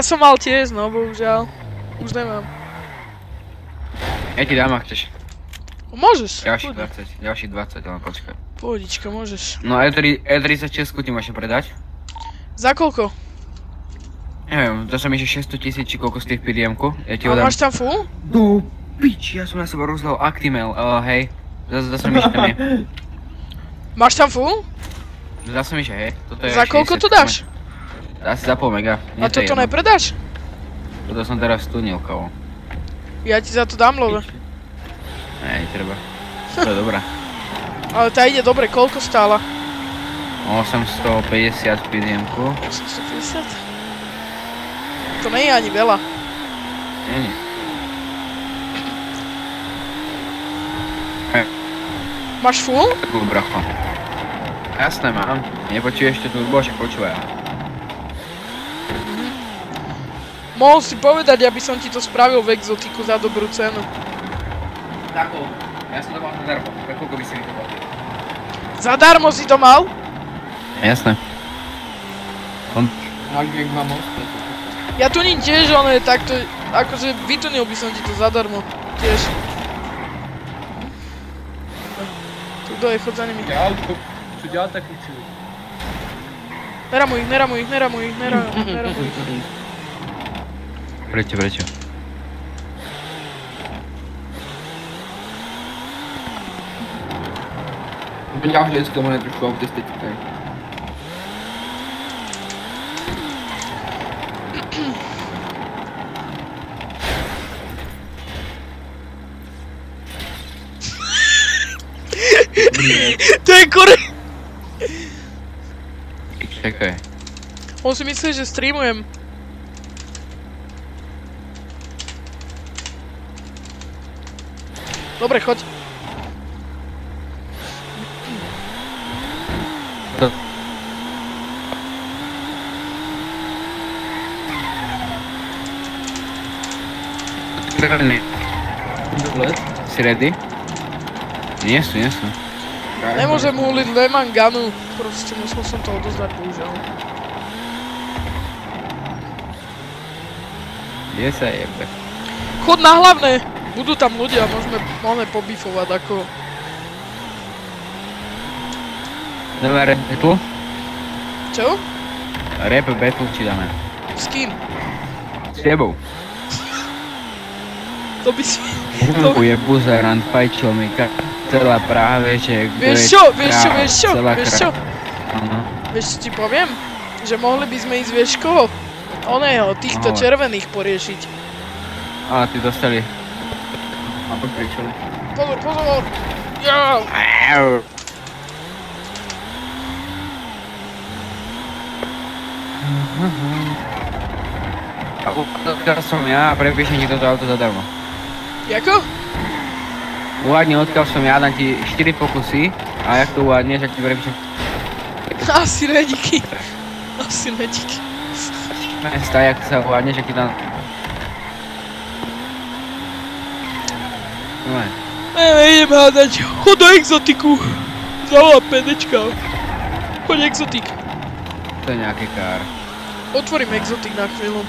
Ja som mal tiež, no bohužiaľ. Už nemám. Ja ti dám, ak chceš. Môžeš. Ďalších 20, ale počkaj. Pohodička, môžeš. No E36 ti môžem predať? Za koľko? Neviem, to som ešte 600 000 či koľko z tých PDM-ku. Ja ti ho A dám. máš tam full? No, pič, ja som na seba rozhľal Actimel, hej. Zase mi ešte tam je. Máš tam full? Zase mi ešte, hej. Toto je Za koľko to dáš? Asi za pol mega. A toto nepredáš? Toto som teraz stunil, kávo. Ja ti za to dám, love. Nej, treba. To je dobré. Ale tá ide dobre, koľko stála? 850 PDM-ku. 850? To nie je ani veľa. Nie. Máš full? Takú bracho. Jasné mám. Nepočuješ to tu, bože, počúvaj. Mohol si povedať, aby som ti to spravil v exotiku za dobrú cenu. Takú. Ja som to mal zadarmo. Za koľko by si mi to bol? Zadarmo si to mal? Jasné. Ja tuním tiež, ale takto, akože vytunil by som ti to zadarmo. Tiež. Tu kto je, chod za nimi. Čo ďalej tak učil? Neramuj ich. Prečo? Ďalšie dneska máme trošku autistické. To je kore... Čakaj. On si myslí, že streamujem. Dobre, choď. Si ready? Nie sú. Nemôžem huliť, nemám ganu. Proste musel som to odozdať, bohužiaľ. Kde sa jebe? Chod na hlavné! Budú tam ľudia, môžeme pobifovať ako... Dáme rap battle? Čo? Rap battle či dáme? S kým? S tebou. To by si... Hunku je buzerant, fajčil mi celá Praha, vieš, že... Vieš čo? Vieš čo ti poviem? Že mohli by sme ísť, vieš koho? Oného, týchto červených poriešiť. Ale ty dostali. A pokričali. Pozor! Jau! A odkiaľ som ja a prepíšem ti toto auto zadarmo. Jako? Uváďni odkiaľ som ja, dám ti 4 pokusy a jak to uvádneš, ak ti prepíšem... Asi nedíky. Mesta, jak sa uvádneš, ak ti dám... Idem hádať. Chod do exotiku. Zavolá pedečka. Choď exotik. To je nejaký kár. Otvorím exotik na chvíľu.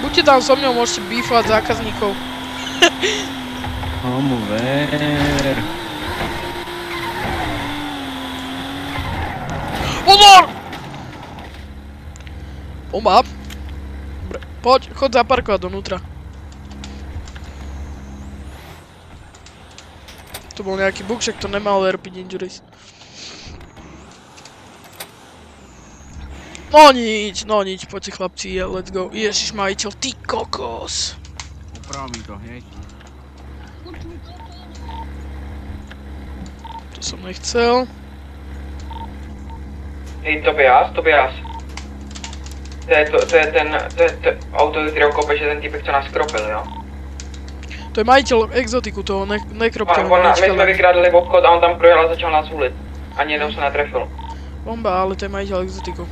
Buďte tam so mňou, môžete bífovať zákazníkov. Komu ver. Pozor! Bomba. Dobre, poď, chod zaparkovať donútra. To bol nejaký bug, však to nemal RP Injuries. No nič, poďte chlapci, let's go. Ježiš majiteľ, ty kokos. Uprav mi to, hneď. To som nechcel. Hej, Tobias. To je ten auto, kterého kopeš, je ten typek, co nás kropil, jo? To je majiteľ exotiku, toho nekropteho. My jsme vykradli obchod a on tam projel a začal nás hulit. Ani jednou se netrefil. Bomba, ale to je majiteľ exotiku.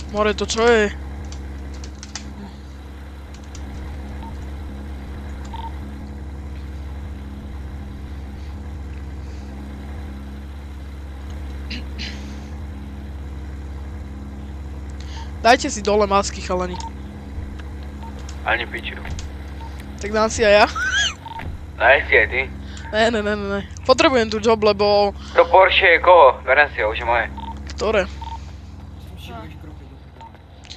More, to čo je? Dajte si dole masky, chalani. Ani piču. Tak dám si aj ja. Daj si aj ty. Ne. Potrebujem tu job, lebo... To Porsche je koho? Berem si ho, už je moje. Ktoré?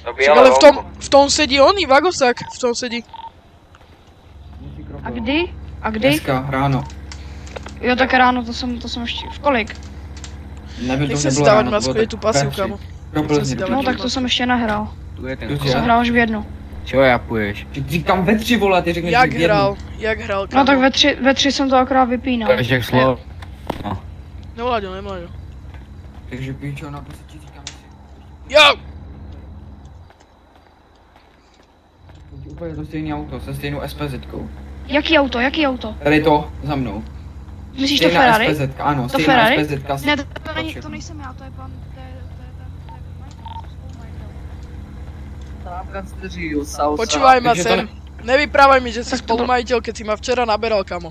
To Však biele ale vonku. v tom sedí oný, Vagosák. V tom sedí. A kdy? Dneska, ráno. Jo, tak ráno, to jsem ještě, v kolik? Nech si dávať masku, je tu pasiv, kamo. No tak to jsem ještě nehrál. Tu je ten To To jsem hrál až v 1. Čo japuješ? Říkám ve 3, vole, ty řekneš, Jak že v 1. hrál, kamo. No tak ve 3 jsem to akorát vypínal. To je jak slovo. Nemláďo. Takže píčo, na poslední říkám, že... Jo! Úplně to stejný auto, se stejnou SPZ-kou. Jaký auto? Tady to, za mnou. Myslíš to Stejná Ferrari? SPZ-ka, ano, To stejná Ferrari? SPZ-ka. Ne, to nejsem já, to je pan, to je spolumajitel. Počúvaj ma Takže to sem. Nevyprávaj mi, že si spolumajiteľ, keď si ma včera naberal, kamo.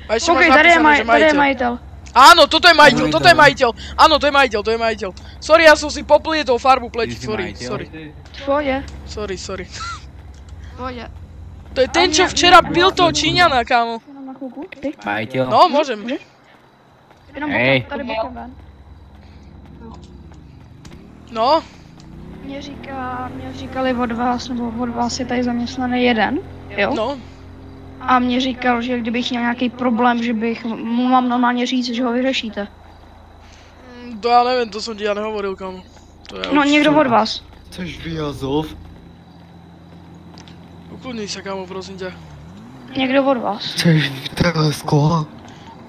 A ešte máš OK, tady je napísané, že majitel. Áno, toto je majiteľ. Áno, to je majiteľ. Sorry, ja som si poplietol farbu pleti, Ty si sorry. majiteľ? V pohodě. Sorry. V pohodě. To je ten, čo včera bil toho Číňana, kámo. Jenom na chvilku, ty. Majiteľ. No, môžem. Jenom Hej. tady bokem ven. No, Mě říkali od vás je tady zaměstnaný jeden, jo? no. A mě říkal, že kdybych měl nějaký problém, že bych mu mám normálně říct, že ho vyřešíte. To ja neviem, to som ti ja nehovoril, kámo. To ja No už- někdo od vás. Chceš výjazov? Ukludni sa, kámo, prosím ťa. Někdo od vás. Chceš telesko?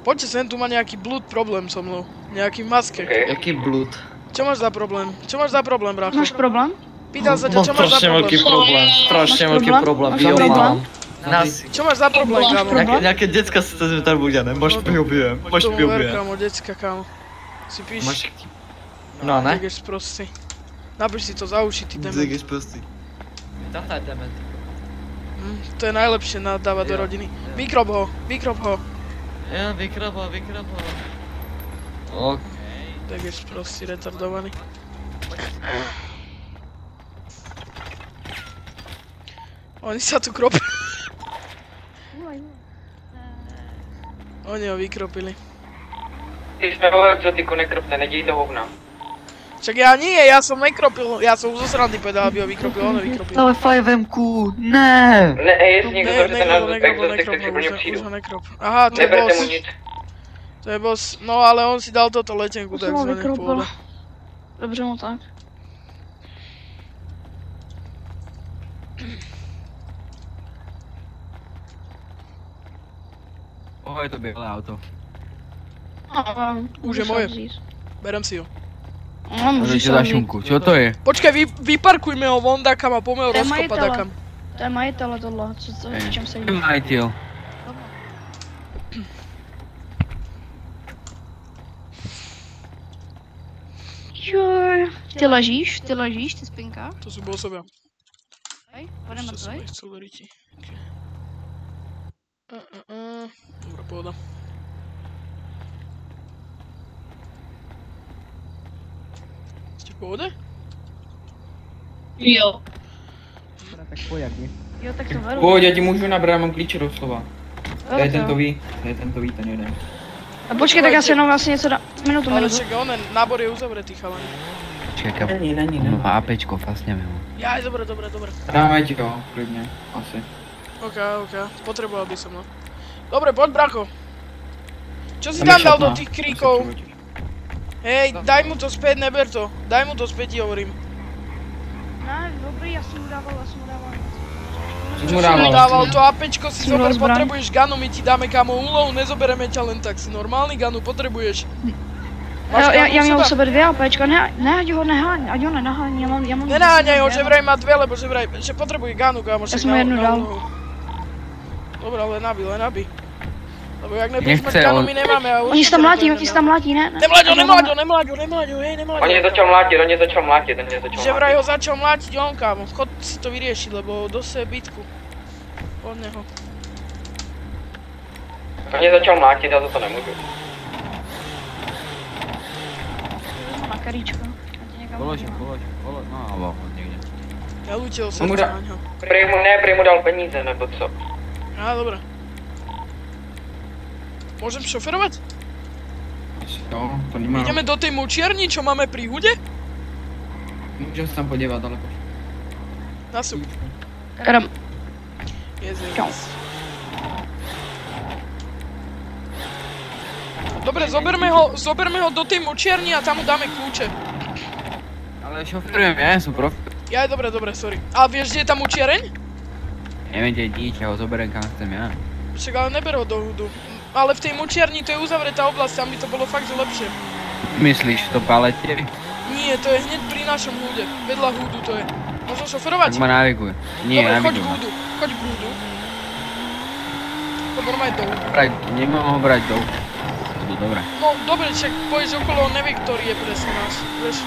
Poďte sem, tu má nejaký blud problém so mnou. Nejaký v maske. Jaký blud? Čo máš za problém? brácho? Máš problém? Pýtam sa ťa, Mám čo máš za strašně velký problém? problém, strašně Máš velký problém? problém, Máš jo problém? mám. Nás, Čo máš za problém, kámo? nějaké děcka se tady udělané, máš No, pijujem, máš Tomu ver, pijujem. kámo, decka, kámo. Si píš, Máš... No ne? Digeš prostý. Napiš si to za uši, ty dement. Zigis prostý. Tata je dement. To je najlepšie nadávať do Jo. rodiny. Vykrop ho. Ja, vykrab ho. Ok. Digeš prostý, retardovaný. Oni sa tu kropili. Oni ho vykropili. Ty jsme vo exotiku, nekropne, neděj to hovna. Však ja nie, ja som nekropil, ja som zo srandy povedal, aby ho vykropil, on ho vykropil. Ale 5M-ku, ne! Ne, jestli někdo to řekne na exotik, tak si pro ně přijdu. už ho nekrop. Aha, to je Neberte mu boss. nic. To je boss, no ale on si dal toto letenku, To jsem ho takzvané, vykropil. pôda. Dobře mu tak. Koho je to biele auto? Už je moje. Berem si ho. No, Môžete můžeš za si ho vzít. šunku. Čo to je? Počkaj, vyparkujme ho vonda kam a poďme ho To je rozkopať majitele. akam. To je majitele tohle, v čem se jí. Majiteľ. Joj. Ty ležíš, ty spinka. To sú bossovia. Hej, půjdeme To som tady. nechcel veriť. Dobre, pohoda. Ste v pohode? Jo. Tak pojak, nie? Jo, tak to veru. Pojď, já ti můžu nabrat, já mám klíče doslova. Jo, To je tak jo. ten jeden. A počkej, tak já si jenom vlastně něco dám. Minutu. Ale však onen, nábor je uzavretý, chalani. Počkaj, kam... Není. On má APčko, fasneme ho. Jaj, dobre. Dáme ti ho, klidně, asi. OK, potreboval by som, no. Dobre, poď, bracho. Čo si Tam je tam dal do šatna. tých kríkov? Hej, daj mu to späť, neber to. Daj mu to späť, ti hovorím. Ne, dobrý, já jsem mu dával. Čo Čo mu si mu dával? dával, to APčko si Som zober, rozbraň. potrebuješ ganu, my ti dáme kamo úlohu, nezobereme ťa len tak, si normálny ganu potrebuješ. Máš Jo, ganu já měl u seba? sebe 2 APčka, ne, ať ho neháň, já mám... Nenáňaj ho, že vraj má 2, lebo že potrebuje ganu, kámo, však som mu jednu dal. úlohu. Dobre, len nabí. Lebo jak nebudeš mať Nechce, ganu, on- my nemáme. a Oni se tam mlátí, určite ne? Nemláďo, hej, nemláďo. On je začal mlátit, Že vraj ho začal mlátiť on, kámo. Chod si to vyriešiť, lebo dosť je bitku. Od neho. On je začal mlátit, já za to nemůžu. Na karíčko. Polož, no alebo niekde. Ja ľútil No mu srdce dá- na ňo. Prej mu dal peníze, nebo co? Á, dobre. Môžem šoferovať? Jo, to nemá. Ideme do tej močiarni, čo máme pri hude? Můžeme se tam podívat, ale počkej. Nasup. Jdem. Jezus. Dobre, zoberme ho do tej močiarni a tam mu dáme kľúče. Ale šoferujem, ja som prof. Ja, dobre, sorry. A vieš, kde je tá močiareň? Neviem, kde je díť, ja ho zoberiem kam chcem ja. Však ale neber ho do hudu. Ale v tej močiarni to je uzavretá oblasť, tam by to bolo fakt, že lepšie. Myslíš to palete? Nie, to je hneď pri našom hude. Vedľa hudu to je. Môžem šoferovať? Tak ma naviguj. Nie, dobre, naviguj ma. Choď k hudu. To budeme aj do hudu. Nemám ho brať do hudu, dobre. No, dobre, však pôjdeš okolo, on nevie, ktorý je presne nás, vieš.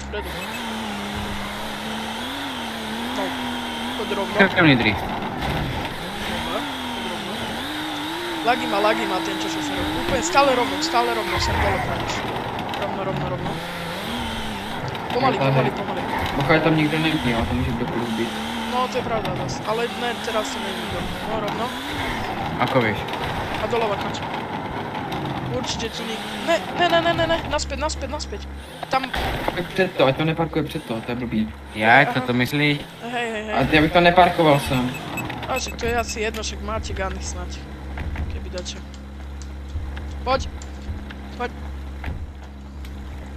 Vpredu. No, poď rovno. Krvný drift. Lagi má ten, čo šoferuje. Úplne stále rovno, sem dole pôjdeš. Rovno. Pomaly. Pokud tam nikdo není, jo, to může kdokoliv být. No, to je pravda zase, ale ne, teraz to není nikto. No, rovno. Ako vieš? A doľava kač. Určite tu nikto. Ne, naspäť. Tam... Před to, ať to neparkuje před to je blbý. Jaj, toto myslíš? Hej. A já bych to neparkoval sem. A však to je asi jedno, však máte gany snať. Keby dačo. Poď.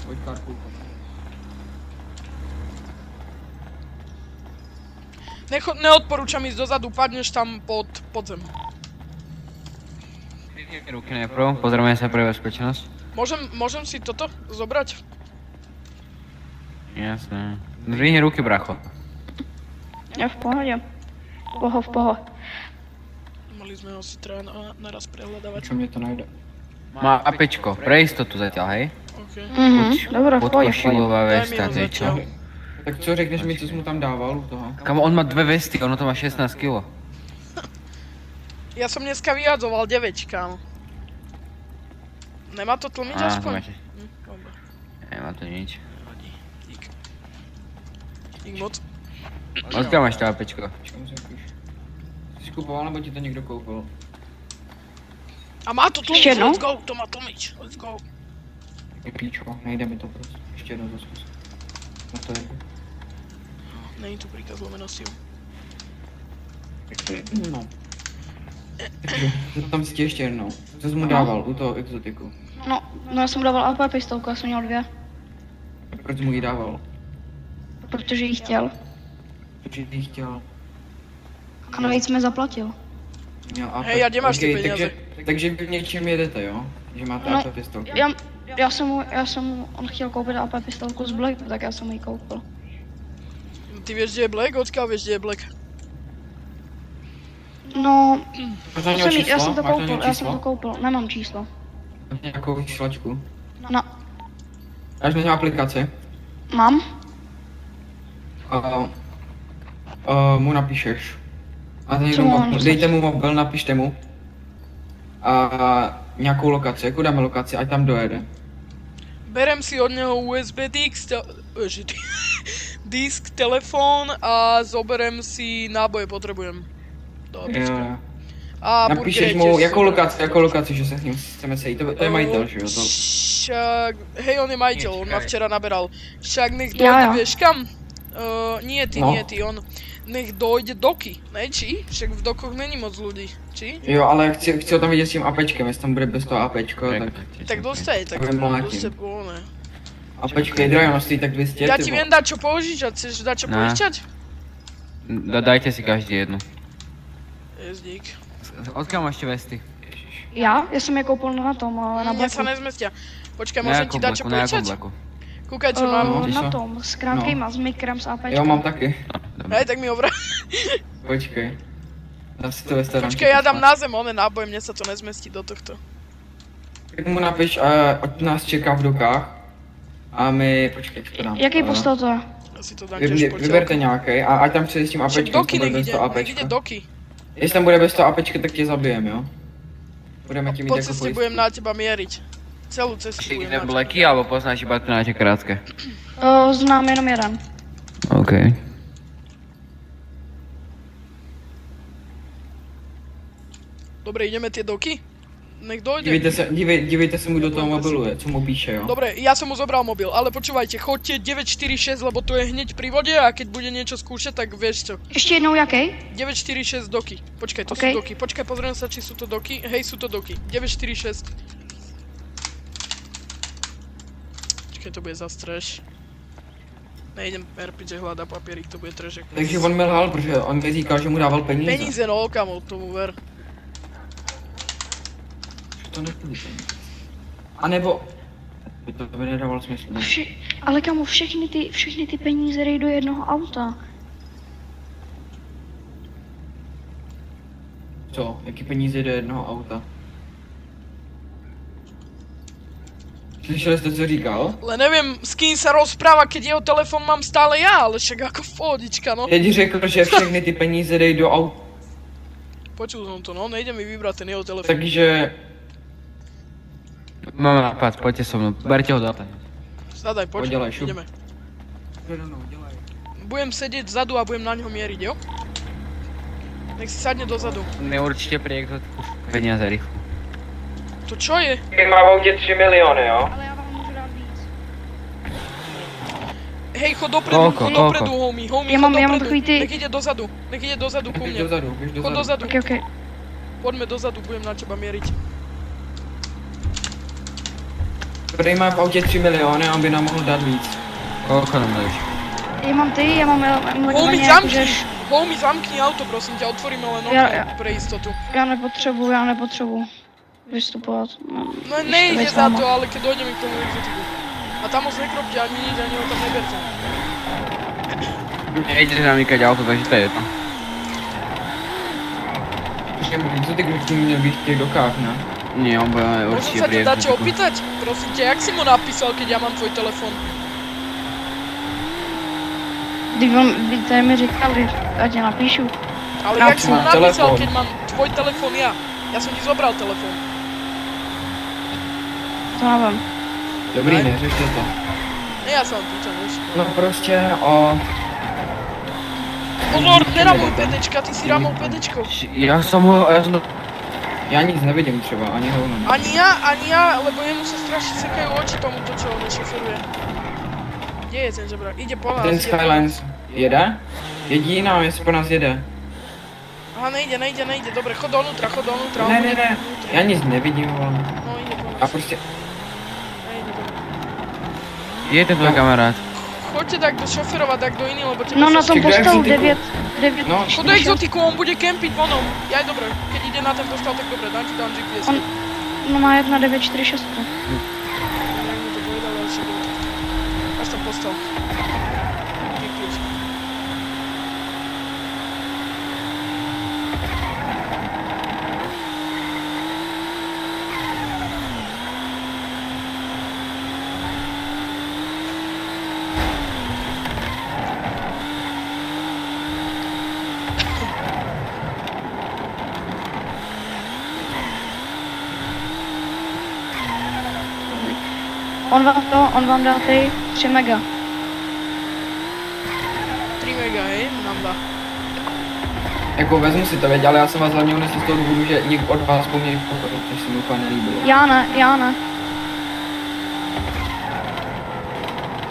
Pojď parkuj. Neodporúčam ísť dozadu, padneš tam pod zem. Ruky najprv, pozrieme sa pre bezpečnosť. Môžem si toto zobrať? Jasné. Zvihni ruky, bracho. Je v pohodě. V poho. Mali sme ho si treba naraz prehľadávať. Čo mě to najde? Má apečko, pre istotu zatiaľ, hej? OK. Dobré, v pohodě. Podkošilová Daj mi vesta, ho to je čo? zatiaľ. Tak co řekneš mi, co jsi mu tam dával u toho? Kamo, on má dve vesty, ono to má 16 kg. Ja som dneska vyjadzoval 9, kámo. Nemá to tlmiť aspoň? Dobre. Nemá to nič. Nevadí. Dík moc. Odkiaľ máš to apečko? Čemu se píš? Jsi kupoval, nebo ti to někdo koupil? A má to tlmiť, Ještě jednou? let's go, to má tlmiť, let's go. Je píčo, nejde mi to prostě. Ještě jednou to zkus. No to je. Není tu príkaz lomeno síl. No. Takže, to tam si ještě jednou. Co jsi mu dával u toho exotiku? No, já jsem mu dával AP pistolku, já jsem měl 2. Proč jsi mu ji dával? Protože ji chtěl. Protože jsi ji chtěl. A navíc jsme zaplatil. Měl AP. Hej, a kde máš ty Okej, peníze? takže vy v něčem jedete, jo? Že máte No, AP pistolku. on chtěl koupit AP pistolku z Black, tak já jsem ji koupil. Ty vieš, kde je Black? Odkiaľ vieš, kde je Black? No, Máš na něho číslo? já jsem to Máš na koupil, něho já jsem číslo? to koupil, nemám číslo. Máš nějakou šlačku? No, Máš na něho aplikaci? mám? Mu napíšeš. A Co mu mám napsat? dejte mu mobil, napište mu. A nějakou lokaci, jakou dáme lokaci, ať tam dojede. Berem si od neho USB disk, telefón a zoberem si náboje, potrebujem. Do apečka. Jo. A Napíšeš mu, jakou lokaci, že se s ním chceme sejít, to je majitel, že jo? To... Však, hej, on je majiteľ, on ma včera naberal. Však nech Ja, dojde, ja. vieš kam? Nie No. ty, on nech dojde doky, ne, či? Však v dokoch není moc ľudí, či? Jo, ale chci ho tam vidět s tím APčkem, jestli tam bude bez toho APčko, tak... Tak dostaj, tak Poviem mlátim. dostaj povolené. APčko je drahé, ono stojí tak 200, Ja ty ti vole. viem dať čo požičať, chceš dať čo Ne. požičať? Dajte si každý jednu. Jezdík. Odkiaľ máš tie vesty? Já jsem je koupil na tom, na Mne sa Blacku. nezmestia. Počkaj, môžem ti dať čo na jakom požičať? blaku? Kúkaj, čo mám. No, Na čo? tom, s krátkejma, s mikrem, s APčkem. Jo, mám taky. Hej, tak mi ho vrať. Počkej. Dá si to ve staranči. Počkej, ja dám na zem one náboje, mne sa to nezmestí do tohto. Tak mu napiš, ať nás čeká v dokách. A my, počkej, co to dám. Jaký postel to je? Ja si to dám tiež po Vyberte nějaký a ať tam přijde s tím Však apečkem, doky to bude bez nech toho ide apečka. doky. Jestli tam bude bez toho apečka, tak tě zabijem, jo? Budeme ti mít Po jako ceste pojistku. budem na teba mieriť. Celú cestu Ešte budem kde na teba. bleky, alebo poznáš iba tu na tie krátke? Znám jenom jeden. OK. Dobre, ideme tie doky? Nech dojde. Dívejte se mu do toho mobilu, co mu píše, jo? Dobre, ja som mu zobral mobil, ale počúvajte, choďte 946, lebo to je hneď pri vode a keď bude niečo skúšať, tak vieš čo. Ještě jednou jaký? 946 doky. Počkaj, to OK. sú doky. Počkaj, pozriem sa, či sú to doky. Hej, sú to doky. 946. Počkaj, to bude zas trash. Nejdem RPG hľadá papierik, to bude trash. Takže on mi lhal, protože on mi říkal, že mu dával peníze. Peníze, no, kamo, tomu ver. To nechtěli peníze. A nebo... To by nedával smysl. Ne? Ale kamo, všechny ty peníze jdou do jednoho auta. Co? Jaký peníze do jednoho auta? Slyšeli jste, co říkal? Ale neviem, s kým sa rozpráva, keď jeho telefon mám stále ja, ale však ako pohodička, no. Teď řekl, že všechny ty peníze dej do auta. Počul som to, no, nejde mi vybrať ten jeho telefon. Takže... Mám nápad, poďte so mnou, berte ho do auta. Zadaj, poď, Poďalej, šup. ideme. Budem sedieť vzadu a budem na ňo mieriť, jo? Nech si sadne dozadu. My určite pri exotiku peniaze rýchlo. To čo je? Má v autě 3 miliony, jo? Ale já vám můžu dát víc. Hej, chod dopredu, Koľko, chod koľko? dopredu, homie, homie, Ja chod mám dopredu. takový ty- Nech ide dozadu ku Běž mne. dozadu, běž Chod dozadu. dozadu, Ok. poďme dozadu, budem na teba mieriť. Prej má v autě 3 miliony a on by nám mohl dát víc. Koľko nám dáš? Já mám Homie, nějak, zamkni! že Homie, zamkni auto, prosím ťa, otvoríme len Ja- okno pre istotu. já nepotřebuju vystupovat. No nejde za to, ale keď dojdeme k tomu exotiku. A tam moc nekropte ani nič, ani ho tam neberte. Nejde nám nikať auto, takže to je jedno. Počkej, co ty když měl být v těch dokách, ne? Nie, on bude Môžem určite sa pri ťa dačo exotiku. opýtať? Prosím ťa, jak si mu napísal, keď ja mám tvoj telefon? Když tady mi říkal, ať já napíšu. Ale Ja jak si mu mám napísal, telefón. keď mám tvoj telefon ja? Ja som ti zobral telefon. To nevím. Dobrý, Ne. neřešte to. Ne, ja sa len pýtam, vieš. No prostě o... Pozor, neramuj PDčka, ty si ramou PDčko. Ja som ho, Já nic nevidím třeba, ani hovno. Ani ja, lebo jemu sa strašne sekajú oči tomuto, čo on šoferuje. Kde je ten žebrak? Ide po nás. Ten ide po nás. Skylines jede? Jedí nám, jestli po nás jede. Aha, nejde, dobre, chod donútra, on Ne, bude ne, ne, vnútri. já nic nevidím, vole. No, ide po A nás. prostě... Nejde, dobre. je ten tvoj kamarát. Choďte tak do šoferova, tak do iný, lebo tebe No na sa... tom Kdo je postelu exotiku? 9. No. Chod do exotiku, on bude kempiť vonom. Jaj, dobre, keď ide na ten postal, tak dobre, dám ti tam GPS. On- No má 1946. Jak mi to povedal, ale však dobre. Až tam postal. GPS. On vám dá ty 3 mega. 3 mega, hej, nám dá. Jako vezmu si to, veď, ale já jsem vás hlavně unesl z toho důvodu, že někdo od vás po mně pochodil, což se mi úplně nelíbilo. Já ne.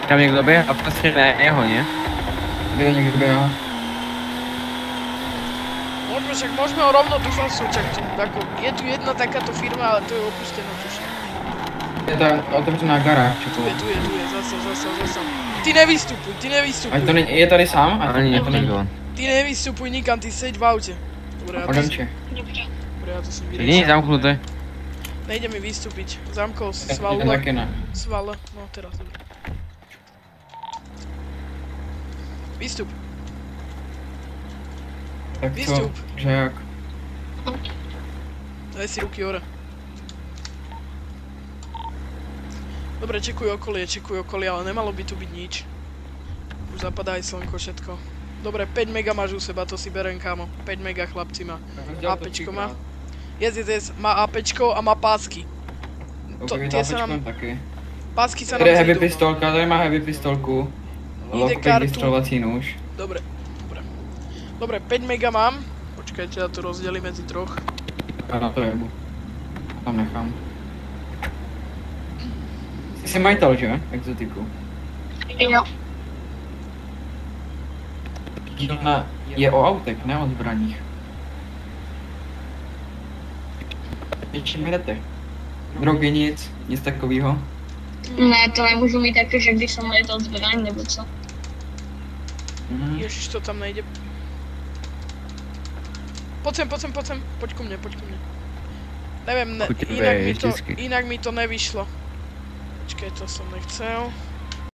Tam niekto beha a proste na jeho, nie? Kde někdo běhá? Môžeme ho rovno do fasu, čak tu, ako, je tu jedna takáto firma, ale to je opustená tuším. Je ta otevřená garáž, či Tu je, zasa. Ty nevystupuj. Ať to není, je tady sám? Ani nie, to nikto. Ty nevystupuj nikam, ty seď v aute. Dobre, ja to, Odemče. dobre, ja to si Nie je vyriešim. zamknuté. Nejde mi vystúpiť. Zamkol si Ja sval. taky ne. Sval. No teraz, dobre. Vystup. Tak co? Vystup. Že jak? Daj si ruky hore. Dobre, čekuj okolie, ale nemalo by tu byť nič. Už zapadá aj slnko, všetko. Dobre, 5 mega máš u seba, to si berem, kámo. 5 mega chlapci má. APčko má. Yes, má APčko a má pásky. Tie sa nám... Pásky sa nám Tady je heavy zídu, no. pistolka, tady má heavy pistolku. Ide Lockpick, kartu. vystřelovací nůž. Dobre, 5 mega mám. Počkajte, ja to rozdelím medzi troch. A na to jebu. Tam nechám. Ty jsi majitel, že? Exotiku. Jo. Dílna je o autech, ne o zbraních. Čím jdete? Drogy nic takového. Ne, to nemůžu mít jako, že když jsem letěl zbraň, nebo co. Ježiš, to tam nejde. Poď sem, poď ku mne. Neviem, inak mi to nevyšlo. Počkaj, to som nechcel.